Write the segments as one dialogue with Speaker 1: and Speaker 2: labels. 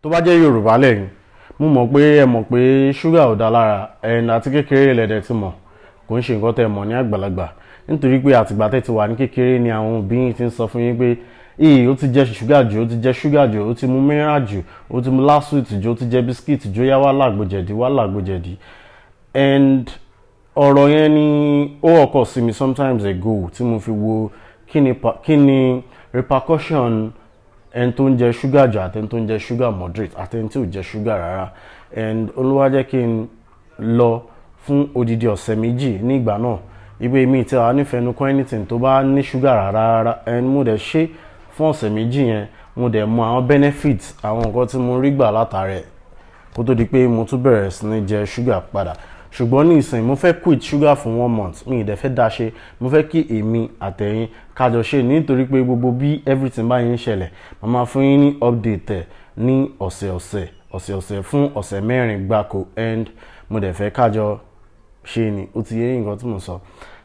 Speaker 1: tó bá jẹ́ Yorùbá lẹ́yìn mo mọ̀ pé ẹ mọ̀ pé ṣúgà ò dá lára ẹ̀ẹ́n àti kékeré lẹ́dẹ̀ ti mọ̀ kò ń ṣe nǹkan tẹ́ mọ̀ ní àgbàlagbà nítorí pé àtìgbà tẹ́ ti wà ní kékeré ni àwọn òbí yín ti ń sọ fún yín pé ó ti jẹ ṣúgà jù ó ti jẹ ṣúgà jù ó ti mu mineral jù ó ti mu lásùt jù ó ti jẹ bisikíìtì jù yá wà lágbòjẹ̀dí and ọ̀rọ̀ yẹn ni ó occur sí mi sometimes ago tí mo fi wo kí ni repercussion ẹni tó ń jẹ ṣúgà jù àti ẹni tó ń jẹ ṣúgà moderate àti ẹni tí ò jẹ ṣúgà rárá and olúwa jẹ́ kí n lọ fún odidi ọ̀sẹ̀ méjì ní ìgbà náà ibi mi tí a nífẹ̀ẹ́ nukọ́ anything tó bá ní ṣúgà rárá and mo dẹ̀ ṣe fún ọ̀sẹ̀ méjì yẹn mo dẹ̀ mọ àwọn benefits àwọn nǹkan tí mo rí gbà látàrẹ̀ kó tó di pé mo tún bẹ̀rẹ̀ sí ní jẹ ṣúgà padà ṣùgbọ́n ní ìsìn mo fẹ́ quit sugar for 1 month mi ì dẹ̀ fẹ́ dá ṣe mo fẹ́ kí èmi àtẹ̀yin kájọ ṣe nítorí pé gbogbo bí everything bá yín ṣẹlẹ̀ mo máa fún yín ní update ní ọ̀sẹ̀ọ̀sẹ̀ fún ọ̀sẹ̀ 4 gbáko and mo dẹ̀ fẹ́ kájọ ṣe ni ó ti yé nǹkan tí mo sọ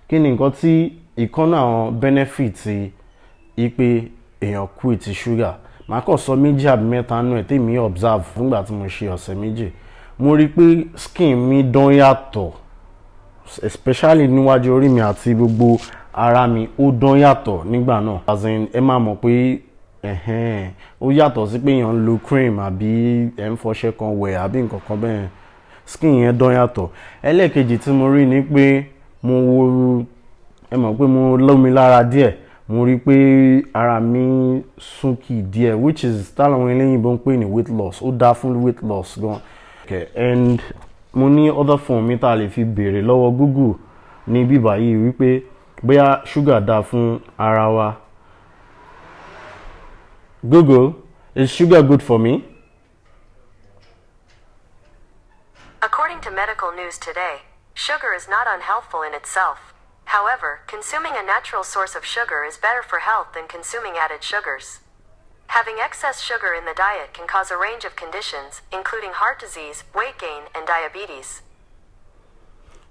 Speaker 1: kí ni nǹkan tí ìkànnà àwọn benefit ipe èèyàn quit sugar màá kàn sọ méjì àbí mẹ́ta nù ẹ̀ tèmi observe nígbà tí mo ṣe ọ̀sẹ̀ méjì mo rí pé skin mi dán yàtọ̀ especially níwájú orí mi àti gbogbo ara mi ó dán yàtọ̀ nígbà náà as in ẹ máa mọ̀ pé ó yàtọ̀ sí pé èèyàn ń lo cream àbí ẹ̀ ń fọṣẹ kan wẹ̀ àbí nǹkan kan bẹ́ẹ̀ skin yẹn dán yàtọ̀ ẹlẹ́ẹ̀kejì tí mo rí ni pé ẹ mọ̀ pé mo lómi lára díẹ̀ mo rí pé ara mi súnkì díẹ̀ which is táwọn eléyìnbó ń pè ní weight loss ó dáa fún weight loss gan. Okay, and mo ní other form mi tá a lè fi béèrè lọ́wọ́ Google ní bíbá yìí wípé bóyá ṣúgà dáa fún ara wa. Google, is sugar good for me?
Speaker 2: According to Medical News Today, sugar is not unhealthful in itself. However, consuming a natural source of sugar is better for health than consuming added sugars. Having excess sugar in the diet can cause a range of conditions, including heart disease, weight gain, and diabetes.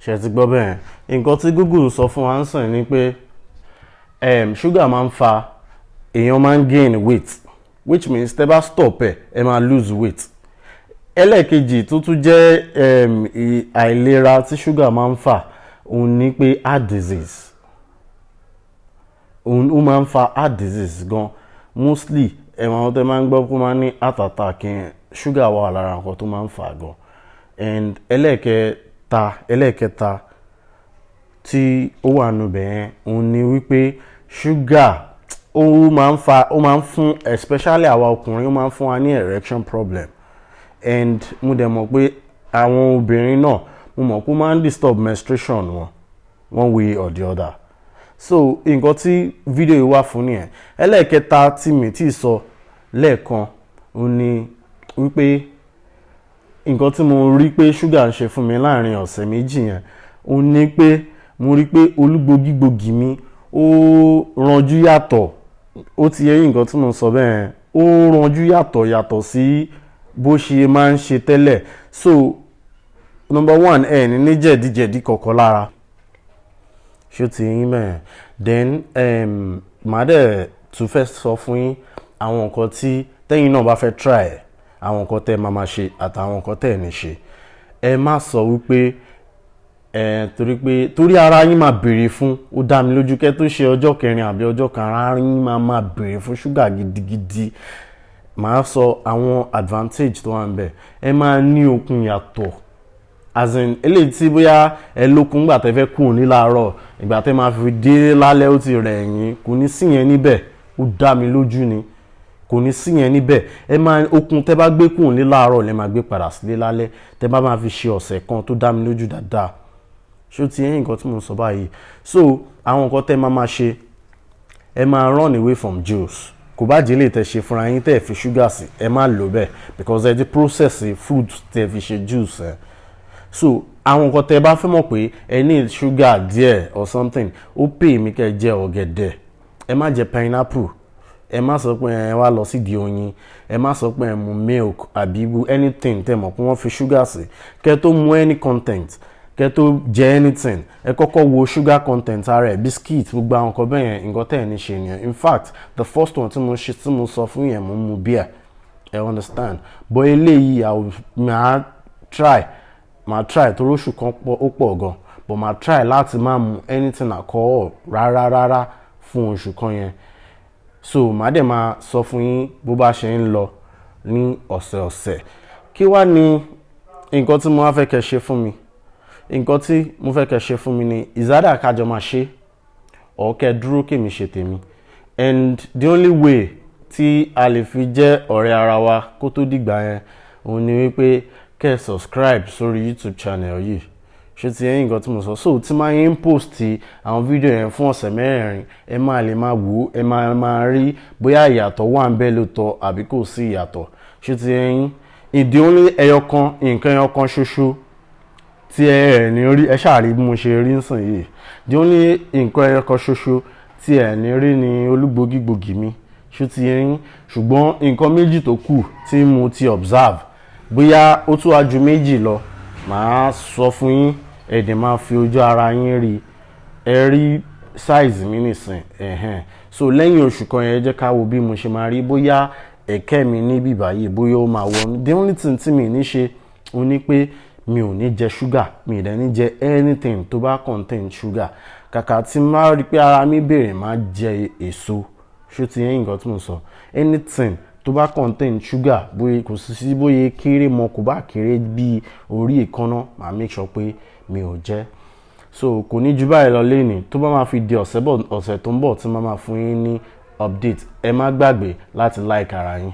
Speaker 1: Ṣé ti gbọ́ bẹ́ẹ̀ nǹkan tí Google sọ fún wa ń sìn ni pé sugar máa ń fa èèyàn máa ń gain weight which means tẹ́ bá stop ẹ máa lose weight. Ẹlẹ́ẹ̀kejì tó tún jẹ́ àìlera tí sugar máa ń fà òun ni pé heart disease ó máa ń fa heart disease gan mostly àwọn tẹ́ máa ń gbọ́ kó máa ń ní heart attack yẹn sugar wà lára nǹkan tó máa ń fà gan and ẹlẹ́ẹ̀kẹta tí ó wà níbẹ̀ yẹn òun ni wípé sugar ó máa ń fún especially àwa ọkùnrin ó máa ń fún wa ní erection problem and mo dẹ̀ mọ̀ pé àwọn obìnrin náà mo mọ̀ pé ó máa ń disturb menstruation wọn one way or the other so nǹkan tí fídíò yìí wà fún nìyẹn ẹlẹ́ẹ̀kẹta tí mi ti sọ lẹ́ẹ̀kan ó ní wípé nǹkan tí mo rí pé ṣúgà ń ṣe fún mi láàrin ọ̀sẹ̀ méjì yẹn ó ní pé mo rí pé olúgbogígbogì mi ó ranjú yàtọ̀ ó ti yẹ nǹkan tí mo sọ bẹ́ẹ̀ ó ranjú yàtọ̀ sí bó ṣe máa ń ṣe tẹ́lẹ̀ so number 1 ní jẹ̀díjẹ̀dí kọ̀ọ̀kan lára ṣó ti yín bẹ́ẹ̀ then màá dẹ̀ tún fẹ́ sọ fún yín àwọn nǹkan tí tẹ́yìn náà bá fẹ́ try àwọn nǹkan tẹ́ máa ṣe àtàwọn nǹkan tẹ́ ní ṣe ẹ má sọ wípé torí ara yín máa béèrè fún ó dá mi lójú kẹ́ tó ṣe ọjọ́ 4 àbí ọjọ́ 5 ara yín máa béèrè fún ṣúgà gidigidi màá sọ àwọn advantage tó wà ń bẹ̀ ẹ máa ní okun yàtọ̀ as in eléyìí tí bóyá ẹ lókun gbà tẹ́ fẹ́ kú ní láàárọ̀ ìgbà tẹ́ máa fi dé lálẹ́ ó ti rẹ̀ yín kò ní sí yẹn níbẹ̀ ó dá mi lójú ni kò ní sí yẹn níbẹ̀ ẹ máa okun tẹ́ bá gbé kú ní láàárọ̀ lẹ́ máa gbé padà sílé lálẹ́ tẹ́ bá máa fi ṣe ọ̀sẹ̀ kan tó dá mi lójú dáadáa ṣó ti yẹn nǹkan tí mo sọ báyìí so àwọn nǹkan tẹ́ máa ṣe ẹ máa run away from juice kò bá jẹ́ lè tẹ́ ṣe fúnra yín tẹ́ fi ṣúgà sí ẹ má lò bẹ́ẹ̀ because ẹ ti process food tẹ́ fi ṣe juice so àwọn nǹkan tẹ́ bá fẹ́ mọ̀ pé ẹ ní sugar díẹ̀ or something ó pè mí kẹ́ jẹ ọ̀gẹ̀dẹ̀ ẹ má jẹ pineapple ẹ má sọ pé ẹ wá lọ sídìí oyin ẹ má sọ pé ẹ mu milk àbí anything tẹ́ mọ̀ pé wọ́n fi sugar sí kẹ́ tó mu any content kẹ́ tó jẹ anything ẹ kọ́kọ́ wo sugar content ara ẹ̀ biscuit gbogbo àwọn nǹkan bẹ́ẹ̀ yẹn nǹkan tẹ́ ẹ̀ ní ṣe nìyẹn in fact the first one tí mo sọ fún yẹn mo mu beer ẹ understand, but eléyìí máa try torí oṣù kan ó pọ̀ gan, but máa try láti má mu anything alcohol rárá fún oṣù kan yẹn. So màá dẹ̀ máa sọ fún yín bó bá ṣe ń lọ ní ọ̀sẹ̀ọ̀sẹ̀. Kí wá ní nǹkan tí mo wá fẹ́ kẹ́ ṣe fún mi? Nǹkan tí mo fẹ́ kẹ́ ṣe fún mi ni ìzádà kájọ máa ṣe or kẹ́ dúró kémi ṣe tèmi. And the only way tí a lè fi jẹ́ ọ̀rẹ́ ara wa kó tó dìgbà yẹn òun ni wípé kẹ́ subscribe sórí YouTube channel yìí. Ṣé ti ẹ̀yin nǹkan tí mo sọ? So tí máa ń post àwọn fídíò yẹn fún ọ̀sẹ̀ mẹ́rin, ẹ máa lè máa wò, ẹ máa rí bóyá ìyàtọ̀ wà ń bẹ lóòótọ́ àbí kò sí ìyàtọ̀. Ṣé ti ẹ̀yin? Ìdí only nǹkan ẹyọkan ṣoṣo tí ẹ ní rí, ẹ ṣàrí bí mo ṣe rí nsìn yìí. The only nǹkan ẹyọkan ṣoṣo tí ẹ ní rí ni olúgbògìgbògì mi. Ṣé ti ẹ̀yin? Ṣùgbọ́n nǹkan méjì tó kù tí mo ti observe, bóyá ó tún wá ju méjì lọ, màá sọ fún yín, ẹ dẹ̀ máa fi ojú ara yín rí. Ẹ rí size mi nìsín. So lẹ́yìn oṣù kan yẹn jẹ́ ká wo bí mo ṣe máa rí, bóyá ẹ̀kẹ́ mi níbí báyìí bóyá ó máa wọnú. The only thing tí mi ní ṣe ó ní pé mi ò ní jẹ sugar, mi ì dẹ̀ ní jẹ anything tó bá contain sugar. Kàkà tí máa rí pé ara mi bèrè máa jẹ èso. Ṣé ti ẹ̀yin nǹkan tí mo sọ? Anything tó bá contain sugar, bóyá kò sí bóyá kéré mọ́ kò bá kéré bí orí èékánná, màá make sure pé mi ò jẹ. So kò ní ju báyìí lọ lénìí. Tó bá máa fi di ọ̀sẹ̀ tó ń bọ̀ tí máa fún yín ní update, ẹ má gbàgbé láti like ara yín.